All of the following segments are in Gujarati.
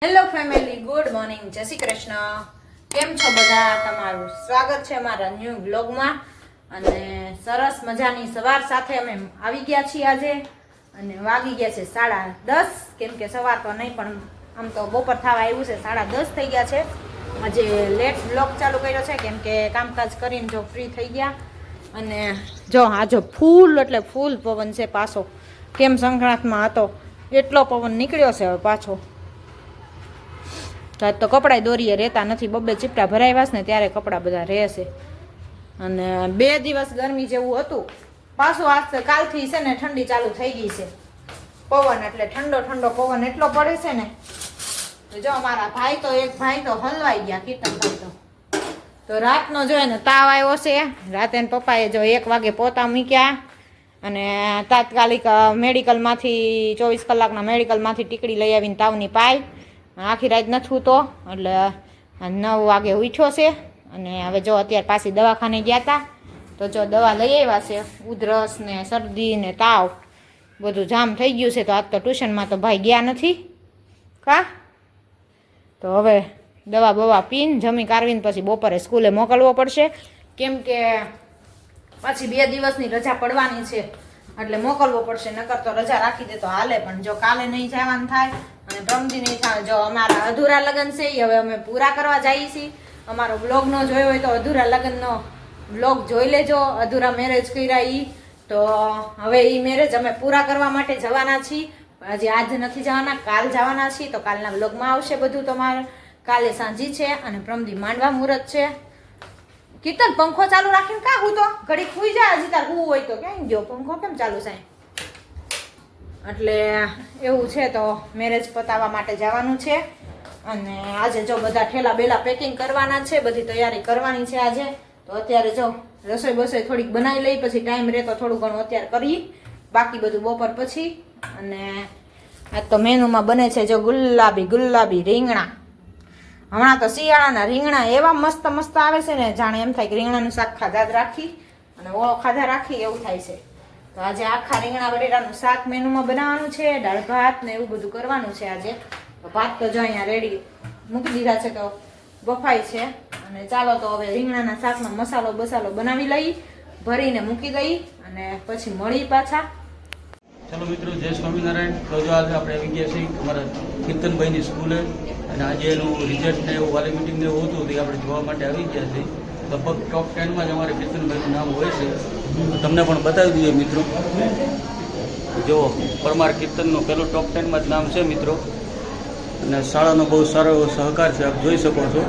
હેલો ફેમિલી, ગુડ મોર્નિંગ, જય શ્રી કૃષ્ણ. કેમ છો બધા? તમારું સ્વાગત છે મારા ન્યૂ બ્લોગમાં. અને સરસ મજાની સવાર સાથે અમે આવી ગયા છીએ આજે. અને વાગી ગયા છે 10:30, કેમ કે સવાર તો નહીં પણ આમ તો બપોર થવા આવ્યું છે. 10:30 થઈ ગયા છે. આજે લેટ બ્લોગ ચાલુ કર્યો છે કેમ કે કામકાજ કરીને જો ફ્રી થઈ ગયા. અને જો આજે ફૂલ એટલે ફૂલ પવન છે પાછો. કેમ સંક્રાંતમાં હતો એટલો પવન નીકળ્યો છે હવે પાછો. તો કપડાં દોરીએ રહેતા નથી, બબ્બે ચીપટા ભરાવ્યા ને ત્યારે કપડાં બધા રહેશે. અને 2 દિવસ ગરમી જેવું હતું, પાછું આજ કાલથી છે ને ઠંડી ચાલુ થઈ ગઈ છે. પવન એટલે ઠંડો ઠંડો પવન એટલો પડે છે ને. તો જો અમારા એક ભાઈ તો હલવાઈ ગયા, કીર્તનભાઈ તો રાતનો જો ને તાવ આવ્યો છે. રાતે પપ્પાએ જો 1 વાગે પોતા મૂક્યા અને તાત્કાલિક મેડિકલમાંથી 24 કલાકના મેડિકલમાંથી ટીકડી લઈ આવીને તાવની પાઈ. આખી રાત નથી ઉતો એટલે 9 વાગે ઉઠ્યો છે. અને હવે જો અત્યારે પાછી દવાખાને ગયા હતા તો જો દવા લઈ આવ્યા છે. ઉધરસ ને શરદી ને તાવ બધું જામ થઈ ગયું છે. તો આજ તો ટ્યુશનમાં તો ભાઈ ગયા નથી કા. તો હવે દવા બવા પીને જમી કારવીને પછી બપોરે સ્કૂલે મોકલવો પડશે, કેમ કે પછી 2 દિવસની રજા પડવાની છે એટલે મોકલવો પડશે. નકર તો રજા રાખી દે તો હાલે, પણ જો કાલે નહીં જવાનું થાય અને પ્રમદી નહીં થાય. જો અમારા અધૂરા લગ્ન છે એ હવે અમે પૂરા કરવા જઈએ છીએ. અમારો બ્લોગ ન જોયો હોય તો અધૂરા લગ્નનો બ્લોગ જોઈ લેજો. અધૂરા મેરેજ કર્યા એ તો હવે એ મેરેજ અમે પૂરા કરવા માટે જવાના છીએ. હજી આજ નથી જવાના, કાલ જવાના છીએ. તો કાલના બ્લોગમાં આવશે બધું તમારે. કાલે સાંજી છે અને પ્રમદી માંડવા મુહૂર્ત છે. કીર્તન પંખો ચાલુ રાખીને કા હું તો ઘડી ખુઈ જાય. હજી તાર હું હોય તો ક્યાં ગયો પંખો, કેમ ચાલુ છે? એટલે એવું છે. તો મેરેજ પતાવવા માટે જવાનું છે. અને આજે જો બધા ઠેલા બેલા પેકિંગ કરવાના છે, બધી તૈયારી કરવાની છે આજે. તો અત્યારે જો રસોઈ બસોઈ થોડીક બનાવી લઈ, પછી ટાઈમ રહે તો થોડું ઘણું અત્યારે કરી, બાકી બધું બપોર પછી. અને આજ તો મેનુમાં બને છે જો ગુલાબી રીંગણા. હમણાં તો શિયાળાના રીંગણા એવા મસ્ત મસ્ત આવે છે ને, જાણે એમ થાય કે રીંગણાનું શાક ખાધા જ રાખી અને ઓળો ખાધા રાખી એવું થાય છે. તો આજે આખા રીંગણા બટેટાનું શાક મેનુમાં બનાવવાનું છે. દાળ ભાત ને એવું બધું કરવાનું છે આજે. તો ભાત તો જો અહીંયા રેડી મૂકી દીધા છે, તો બફાય છે. અને ચાલો તો હવે રીંગણાના શાકનો મસાલો બનાવી લઈ, ભરીને મૂકી દઈ અને પછી મળી પાછા. ચલો મિત્રો, જય સ્વામિનારાયણ. તો જો આજે આપણે આવી ગયા છીએ અમારા કીર્તનભાઈની સ્કૂલે. અને આજે એનું રિઝલ્ટ ને એવું વાલી મિટિંગ ને એવું હતું તે આપણે જોવા માટે આવી ગયા છીએ. લગભગ ટોપ 10માં જ અમારે કીર્તનભાઈનું નામ હોય છે. તમને પણ બતાવી દઈએ મિત્રો. જો પરમાર કીર્તનનું પેલું ટોપ 10માં જ નામ છે મિત્રો. અને શાળાનો બહુ સારો એવો સહકાર છે, આપ જોઈ શકો છો.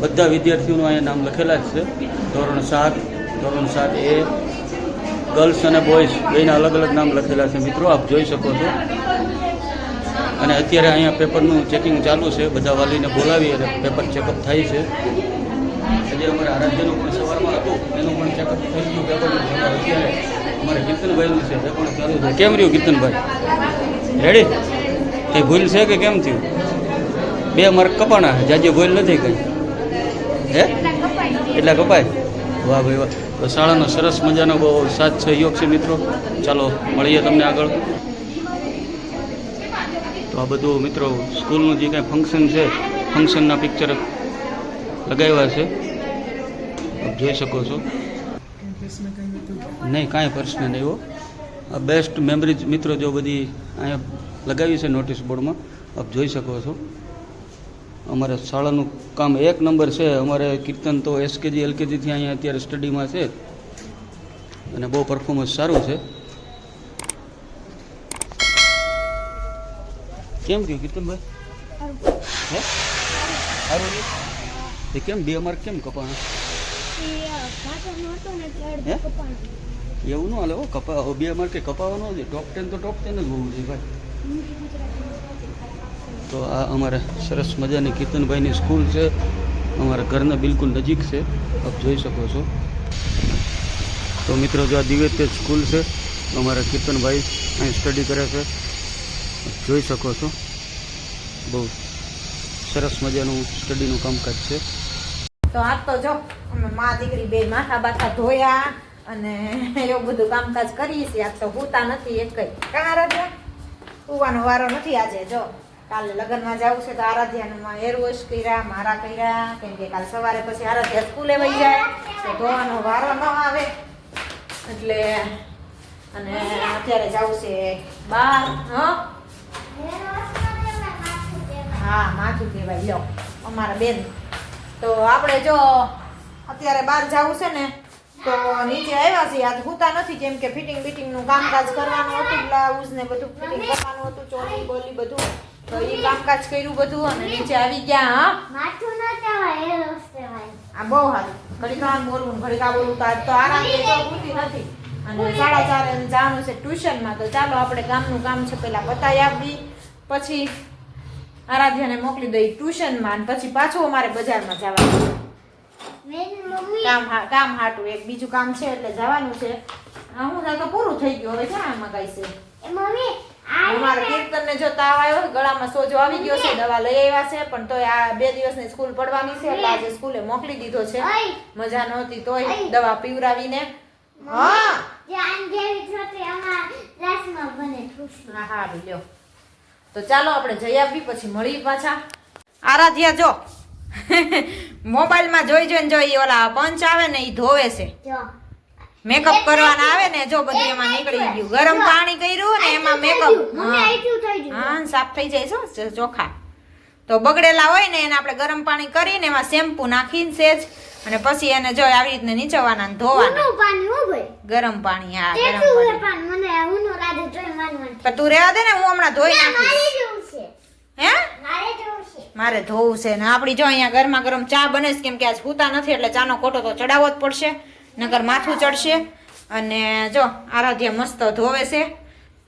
બધા વિદ્યાર્થીઓનું અહીંયા નામ લખેલા જ છે. ધોરણ 7A ગર્લ્સ અને બોયઝ બેના અલગ અલગ નામ લખેલા છે મિત્રો, આપ જોઈ શકો છો. અને અત્યારે અહીંયા પેપરનું ચેકિંગ ચાલુ છે. બધા વાલીને બોલાવી અને પેપર ચેકઅપ થાય છે. આજે અમારે આરાધ્યનું પણ સવારમાં હતું, એનું પણ ચેકઅપ થઈ ગયું પેપરનું. અત્યારે અમારે કીર્તનભાઈનું છે એ પણ ચાલુ છે. કેમ રહ્યું કીર્તનભાઈ? રેડી? કંઈ ભૂલ છે કે કેમ થયું? 2 માર્ક કપાણા, જાજે ભૂલ નથી કંઈ હે? એટલા કપાય? વાહ ભાઈ વાહ. તો શાળાનો સરસ મજાનો બહુ સાથ સહયોગ છે મિત્રો. ચાલો મળીએ તમને આગળ. તો આ બધું મિત્રો સ્કૂલનું જે કાંઈ ફંક્શન છે, ફંક્શનના પિક્ચર લગાવ્યા છે, આપ જોઈ શકો છો. નહીં, કાંઈ પ્રશ્ન નહીં એવો. આ બેસ્ટ મેમરીઝ મિત્રો જો બધી અહીંયા લગાવી છે નોટિસ બોર્ડમાં, આપ જોઈ શકો છો. અમારે શાળાનું કામ 1 નંબર છે. અમારે કીર્તન તો એસકેજી એલકેજીથી અહીંયા અત્યારે સ્ટડીમાં છે અને બહુ પરફોર્મન્સ સારું છે. કેમ થયું કીર્તનભાઈ? હે સારું એ કેમ 2 માર્ક કેમ કપાણા? એવું ન હાલે હો. 2 માર્કે કપાવાનો છે. ટોપ 10 તો ટોપ 10 જ હોવું જોઈએ ભાઈ. તો આ અમારે સરસ મજાની કીર્તનભાઈની સ્કૂલ છે. અમારા ઘરના બિલકુલ નજીક છે, આપ જોઈ શકો છો. તો મિત્રો જો આ દિવ્ય સ્કૂલ છે, અમારા કીર્તનભાઈ અહીં સ્ટડી કરે છે, જોઈ શકો છો. બહુ સરસ મજાનું સ્ટડીનું કામકાજ છે. તો આજ તો જો અમે મા દીકરી 2 માથા બાથા ધોયા અને એવું બધું કામકાજ કરીએ છીએ. આજ તો હુતા નથી એક કઈ. કાં રાજા સુવાનો વારો નથી આજે. જો કાલે લગ્નમાં જવું છે તો આરાધ્યામાં હેર વોશ કર્યા, મારા કર્યા, કેમ કે કાલ સવારે પછી આરાધ્યા સ્કૂલે વહી જાય તો ધોવાનો વારો ન આવે એટલે. અને અત્યારે જવું છે બહાર. હા માથું કહેવાય લ્યો અમારા બેન. તો આપણે જો અત્યારે બહાર જવું છે ને તો નીચે આવ્યા છીએ. આજ હુતા નથી કેમ કે ફિટિંગ બીટિંગનું કામકાજ કરવાનું હતું, બ્લાઉઝ ને બધું ફિટિંગ કરવાનું હતું, ચોલી બોલી બધું, તો એ કામકાજ કર્યું બધું અને નીચે આવી ગયા. હા માથું ન કહેવાય, હેર વોશ કહેવાય. આ બહુ સારું. ઘડીક આમ બોલવું ને ઘડીક આ બોલવું તો આજ તો આરામ તો પૂરતી નથી. અને 4:30 જવાનું છે ટ્યુશનમાં. તો ચાલો આપણે ગામનું કામ છે પેલા બતાવી આપવી, પછી આરાધ્યાને મોકલી દઈ ટ્યુશનમાં અને પછી પાછું અમારે બજારમાં જવાનું કામ હાટું. એક બીજું કામ છે એટલે જવાનું છે. હું તો પૂરું થઈ ગયું, હવે ક્યાં મગાઈ છે. અમારા કીર્તનને જો તાવ આવ્યો, ગળામાં સોજો આવી ગયો છે, દવા લઈ આવ્યા છે, પણ તોય આ 2 દિવસની સ્કૂલ પડવાની છે એટલે આજે સ્કૂલે મોકલી દીધો છે. મજા નહોતી તોય દવા પીવડાવીને. હા હા લ્યો. તો ચાલો આપણે જઈ આવી પછી મળી પાછા. આરાધ્યા જો મોબાઈલમાં જોઈને જોઈ ઓલા પંચ આવે ને ઈ ધોવે છે. મેકઅપ કરવાના આવે ને જો બધું એમાં નીકળી ગયું. ગરમ પાણી કર્યું ને એમાં મેકઅપ હા સાફ થઈ જાય છે ચોખા. તો બગડેલા હોય ને એને આપણે ગરમ પાણી કરીને એમાં શેમ્પુ નાખીને સેજ અને પછી એને જો આવી રીતને નીચવાના ને ધોવાના. ગરમ પાણી. હા ગરમ પાણી. પણ તું રહેવા દે ને, હું હમણાં ધોઈ નાખીશ. હે મારે ધોવું છે ને. આપડી જો અહીંયા ગરમા ગરમ ચા બને છે કેમ કે આજ હુતા નથી એટલે ચાનો કોટો તો ચડાવવો જ પડશે, નકર માથું ચડશે. અને જો આરાધ્યા મસ્ત ધોવે છે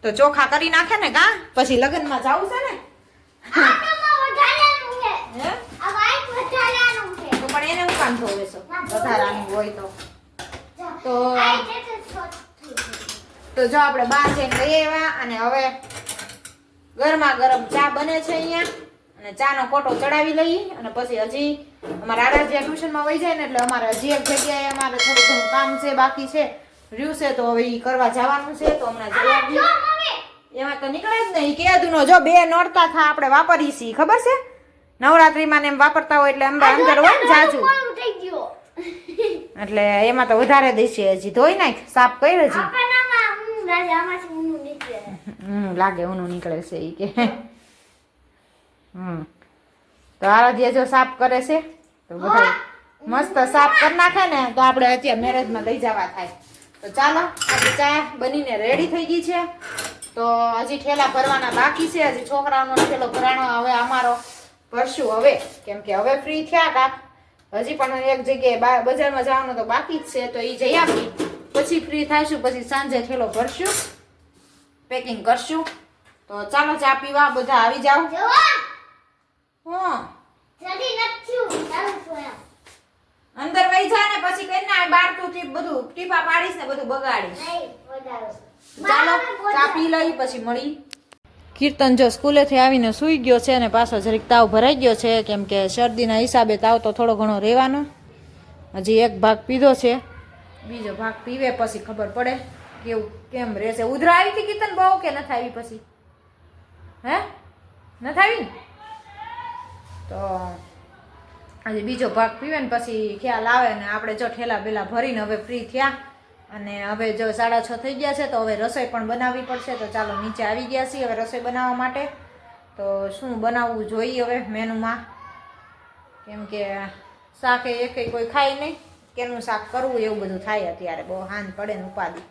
તો ચોખા કરી નાખે ને કા પછી લગ્નમાં જાવું છે ને. તો પણ એને હું કામ ધોવે છો વધારાનું હોય તો જો આપણે બહાર જઈને લઈ આવ્યા અને હવે ગરમા ગરમ ચા બને છે અહીંયા અને ચાનો કોટો ચડાવી લઈએ અને પછી હજી અમારા આરાધ્યા ટ્યુશનમાં વહી જાય ને એટલે અમારે હજી એક જગ્યાએ અમારે થોડું ઘણું કામ છે બાકી છે રહ્યું છે તો હવે એ કરવા જવાનું છે. તો હમણાં જઈ આવીએ. એમાં તો નીકળે જ નહીં. કેદુનો જો 2 નોરતા થા આપણે વાપરીએ છીએ ખબર છે, નવરાત્રીમાં ને એમ વાપરતા હોય એટલે અંદર હોય ને જાજુ એટલે એમાં તો વધારે દેશે. હજી ધોઈ નાખ, સાફ કરી હજી. લાગે ઊનું નીકળે છે ઈ કે. તો આરાધ્યા જો સાફ કરે છે તો બધા મસ્ત સાફ કરી નાખે ને તો આપણે અત્યારે મેરેજમાં લઈ જવા થાય. તો ચાલો આપણી ચા બનીને રેડી થઈ ગઈ છે. તો હજી ઠેલા ભરવાના બાકી છે. હજી છોકરાઓનો ઠેલો ભરાણો હવે અમારો ભરશું હવે કેમ કે હવે ફ્રી થયા કાક. હજી પણ એક જગ્યાએ બજારમાં જવાનું તો બાકી જ છે તો એ જઈ આપી પછી ફ્રી થાશું. પછી સાંજે ઠેલો ભરશું, પેકિંગ કરશું. તો ચાલો ચા પીવા બધા આવી જાવ. અંદર વહી જા ને પછી કઈ ના બાર તું બધું ટીપા પાડીશ ને બધું બગાડીશ. ચાલો ચા પી લઈ પછી મળી. કીર્તન જો સ્કૂલેથી આવીને સૂઈ ગયો છે અને પાછો જરીક તાવ ભરાઈ ગયો છે કેમ કે શરદીના હિસાબે તાવ તો થોડો ઘણો રહેવાનો. હજી એક ભાગ પીધો છે, બીજો ભાગ પીવે પછી ખબર પડે કેવું કેમ રહેશે. ઉધરા આવી હતી કીર્તન બહુ કે નથી આવી પછી? હે નથી આવી ને? તો હજી બીજો ભાગ પીવે ને પછી ખ્યાલ આવે ને. આપણે જો ઠેલા બેલા ભરીને હવે ફ્રી થયા અને હવે જો 6:30 થઈ ગયા છે તો હવે રસોઈ પણ બનાવવી પડશે. તો ચાલો નીચે આવી ગયા છીએ હવે રસોઈ બનાવવા માટે. તો શું બનાવવું જોઈએ હવે મેનુમાં કેમ કે શાક એકે કોઈ ખાય નહીં, કેનું શાક કરવું એવું બધું થાય અત્યારે, બહુ હાન પડે ને ઉપાદી.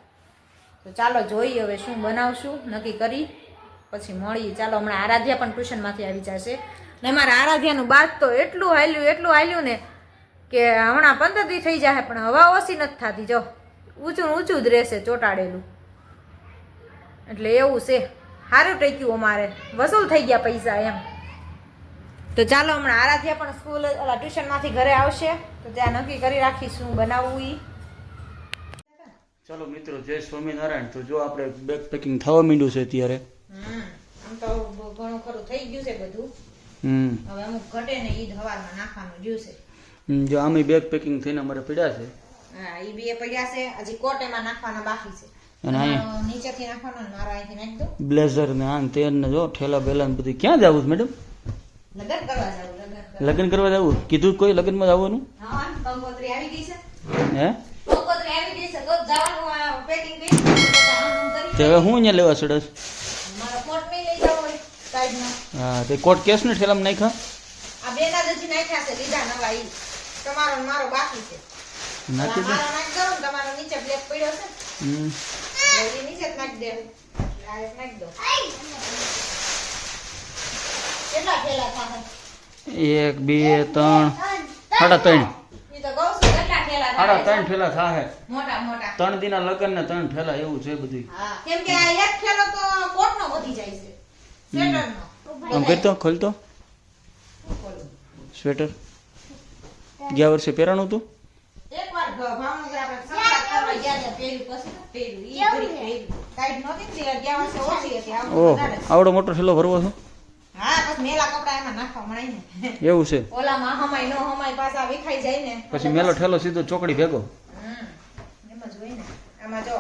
તો ચાલો જોઈએ હવે શું બનાવશું નક્કી કરી પછી મળીએ. ચાલો હમણાં આરાધ્યા પણ ટ્યુશનમાંથી આવી જશે ને મારા આરાધ્યાનું બાદ તો એટલું હાલ્યું ને કે હમણાં 15 દી થઈ જાય પણ હવા ઓછી નથી થતી. જો ઊંચું જ રહેશે ચોટાડેલું એટલે એવું છે. સારું ટેક્યું અમારે વસૂલ થઈ ગયા પૈસા એમ. તો ચાલો હમણાં આરાધ્યા પણ સ્કૂલ ટ્યુશનમાંથી ઘરે આવશે તો ત્યાં નક્કી કરી રાખીશું બનાવવું ઈ. ચલો મિત્રો જય સ્વામિનારાયણ. તો જો આપણે બેગ પેકિંગ થવા માંડ્યું છે અત્યારે. આમ તો ઘણું ખરું થઈ ગયું છે બધું. હવે અમુક ઘટે ને ઈ હવારમાં નાખવાનું જ્યું છે. જો આમે બેગ પેકિંગ થઈને અમારે પડ્યા છે. હા ઈ બે પડ્યા છે. હજી કોટ એમાં નાખવાના બાકી છે. અને અહીંયા તમારો નીચેથી નાખવાનો ને મારો અહીંથી નાખી દો. બ્લેઝર ને આન તેન ને જો ઠેલા બેલા ને બધું ક્યાં જવું મેડમ? લગ્ન કરવા જાવ લગ્ન કરવા. લગ્ન કરવા જવું કીધું કોઈ લગ્નમાં જવાનું હા કંકોત્રી આવી ગઈ છે. હે કંકોત્રી આવી ગઈ છે તો જ જવાનું આ પેકિંગ કરી કરી. તે હવે હું અહીંયા લેવા સડસ? મારો કોટ મેં લઈ જાવ હોય સાઈડમાં. હા તે કોટ કેસ ને ઠેલામાં નાખ્યા આ બે ના હજી નાખ્યા છે લીધા નવા ઈ. તમારો ને મારો બાકી છે. નાખી દે. મારો નાખી દો ને તમારો નીચે બ્લેક પડ્યો છે હમ. એટલે ઈ નીચે જ નાખી દે. એટલે આ એક નાખી દો. કેટલા થેલા થાય? 1 2 3 સાડા 3 ઈ તો કહું છું કેટલા થેલા સાડા થાય? 3 ઠેલા થાય. મોટા મોટા. 3 દિના લગ્ન ને 3 ઠેલા એવું છે બધું. હા કેમ કે આ એક થેલો તો કોટનો વધી જાય છે. સ્વેટરનો. આમ કરતો ખોલતો સ્વેટર ગયા વર્ષે પહેરાણું હતું. એકવાર ભાવનગર આપણે સંક્રાંત કરવા ગયા હતા પહેર્યું પછી નથી પહેર્યું. ઈ ઘડી પહેર્યું. ટાઈટ નહોતી ને તે ગયા વર્ષે ઓછી હતી. આ વખતે ઓહ વધારે છે. આવડો મોટો ઠેલો ભરવો છે હા પછી મેલા કપડા એમાં નાખવા મળે ને. એવું છે. ઓલામાં હમાય નો હમાય પાછા વિખાઈ જાય ને. પછી મેલો ઠેલો સીધો ચોકડી ભેગો. એમ જ હોય ને. આમાં જો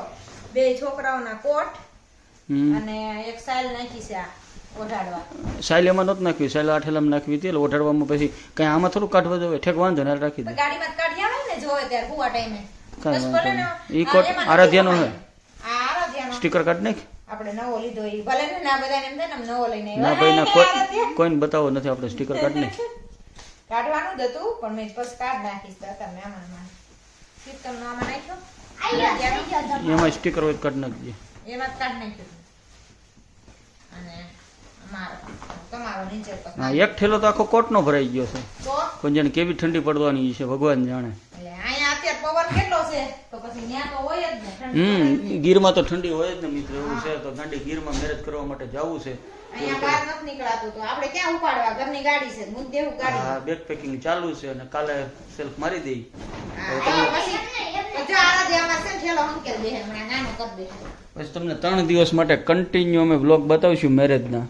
બે છોકરાઓના કોટ હમ. અને એક સાઈલ નાખી છે આ ઓઢાડવા. સાયલ એમાં નહોતું નાખ્યું સાયલ આ ઠેલામાં નાખવી હતી એટલે ઓઢાડવામાં પછી કઈ આમાં થોડું કાઢવા જવે ઠેક વાંધો ને હાલ રાખી દે. તો ગાડીમાં જ કાઢી આવે ને જોવે ત્યારે કુવા ટાઈમે. કાંઈ બસ વાંધો ભલે ને. નહીં. ઈ કોટ એમાં આરાધ્યાનો નથી હે? આ આરાધ્યાનો. સ્ટીકર કાઢ નાખ. આપણે નવો લીધો ઈ ભલે ને ના બધાને એમ થાય ને આમ નવો લઈને ના આવ્યા. ભાઈ ના હે, આરાધ્યા. કોઈને બતાવો નથી આપણે સ્ટીકર કાઢ નાખ. કાઢવાનું જ હતું પણ મેં પછી કાઢ નાખીશ તો હતા મહેમાનમાં. કીર્તનનો આમાં નાખ્યો. આયો થઈ ગયો ધક્કો. એમાં સ્ટીકર હોય તો કાઢ નાખજે. એમાં જ કાઢ નાખ્યું. અને અમારો તમારો નીચે તો હા એક ઠેલો તો આખો કોટનો ભરાઈ ગયો છે. તો કોઈ જાણે કેવી ઠંડી પડવાની છે ભગવાન જાણે. એટલે અહીંયા અત્યારે પવન કેટલો છે તો પછી ત્યાં તો હોય જ ને ઠંડી. ગીરમાં તો ઠંડી હોય જ ને મિત્ર એવું છે તો ગાંડી ગીરમાં મેરેજ કરવા માટે જવું છે. અહીંયા બહાર નથી નીકળાતું તો આપણે ક્યાં ઉપાડવા ઘરની ગાડી છે મૂક દેવું ગાડી. હા બેગ પેકિંગ ચાલુ છે અને કાલે સેલ્ફ મારી દઈ. પછી જો આરાધ્યામાં છે ને ઠેલો હંકેલ દે હમણાં નાનો કરી દે. પછી તમને 3 દિવસ માટે કન્ટિન્યુ અમે વ્લોગ બતાવશું મેરેજના.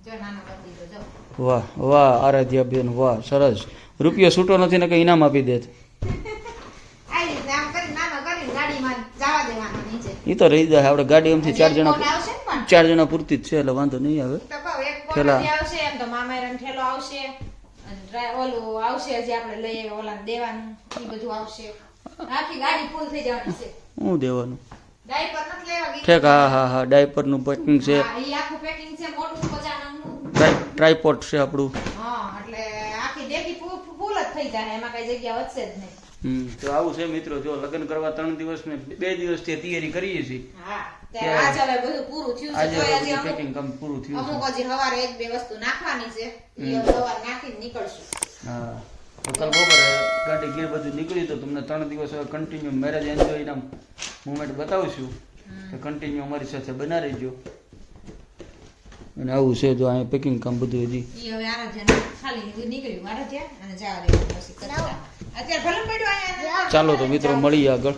જો નાનો કરી દીધો જો. વાહ વાહ આરાધ્યા બેન વાહ સરસ. રૂપિયો છૂટો નથી ને કઈ ઇનામ આપી દેત. આવી રીતે આમ કરી નાનો કરીને ગાડીમાં જવા દેવાનો નીચે. એ તો રહી જાય આપણે ગાડી એમથી 4 જણા કોટ આવશે ને પણ 4 જણા પૂરતી જ છે એટલે વાંધો નહીં આવે. તો કહું એક કોટ ઠેલા. હજી આવશે એમ તો મામેરન ઠેલો આવશે અને ઓલું આવશે હજી આપણે લઈએ ઓલાને દેવાનું એ બધું આવશે. આખી ગાડી ફૂલ થઈ જવાની છે. શું દેવાનું ડાયપર નથી લેવા ગઈ. ઠેક હા હા હા ડાયપરનું પેકિંગ છે. હા, ઈ આખું પેકિંગ છે મોટું 50 નંગનું. ટ્રાયપોડ છે આપણું. હા એટલે આખી ડેકી ફૂલ જ થઈ જાય એમાં કઈ જગ્યા વધશે જ નહીં. તો આવું છે મિત્રો જો લગ્ન કરવા 3 દિવસ ને 2 દિવસથી તૈયારી કરીએ છીએ. હા ત્યારે આજ હવે બધું પૂરું થયું છે આજે તોય હજી અમુક પેકિંગ કામ પૂરું થયું છે. અમુક હજી હવારે એક બે વસ્તુ નાખવાની છે ઈ હવે સવારે નાખીને નીકળશું. હા તો કાલ બપોરે ગાડી ગીર બધું નીકળ્યું તો તમને 3 દિવસ હવે કન્ટિન્યુ મેરેજ એન્જોયના મુમેન્ટ બતાવશું તો કન્ટિન્યુ અમારી સાથે બના રહેજો. અને આવું છે જો અહીંયા પેકિંગ કામ બધું હજી ઈ હવે આરાધ્યાનું ખાલી નીકળ્યું આરાધ્યા અને જવા દેવાનું પછી કચરા. અત્યારે ભલે પડ્યું અહીંયા ચાલો તો મિત્રો મળીએ આગળ.